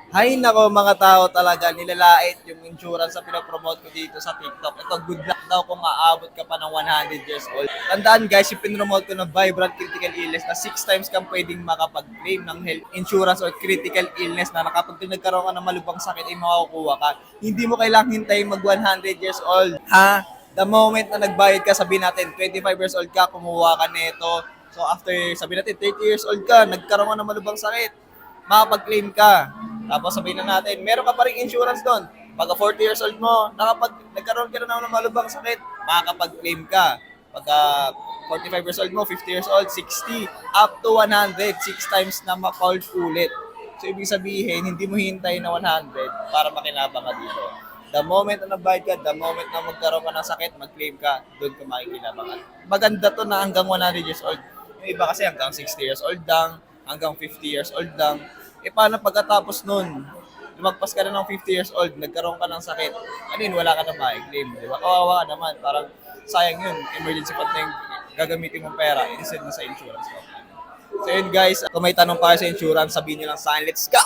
Hay nako mga tao talaga, nilalait yung insurance sa pinopromote ko dito sa TikTok. Ito, good luck daw kung aabot ka pa ng 100 years old. Tandaan guys, yung pinromote ko na Vibrant Critical Illness na 6 times kang pwedeng makapag-claim ng health insurance or critical illness na kapag nagkaroon ka ng malubhang sakit ay makukuha ka. Hindi mo kailangang hintayin mag 100 years old. Ha? The moment na nagbayad ka, sabihin natin, 25 years old ka, kumuha ka nito. So after, sabihin natin, 30 years old ka, nagkaroon ka ng malubhang sakit, makapag-claim ka. Tapos sabihin na natin, meron ka pa rin insurance doon. Pagka 40 years old mo, nagkaroon ka na ng malubhang sakit, makakapag-claim ka. Pagka 45 years old mo, 50 years old, 60, up to 100, 6 times na ma-called ulit. So, ibig sabihin, hindi mo hintay na 100 para makinabang ka dito. The moment na nagbayad ka, the moment na magkaroon ka ng sakit, mag-claim ka, doon ka makikinabangan. Maganda to na hanggang 100 years old. Yung iba kasi hanggang 60 years old lang, hanggang 50 years old lang. Eh paano pagkatapos nun, lumagpas ka na ng 50 years old, nagkaroon ka ng sakit, ano yun, wala ka na ma-claim, di ba? Kawawa ka naman, parang sayang yun, emergency fund na yung gagamitin mong pera instead na sa insurance company. So yun guys, kung may tanong pa kayo sa insurance, sabihin nyo lang sa akin, let's go!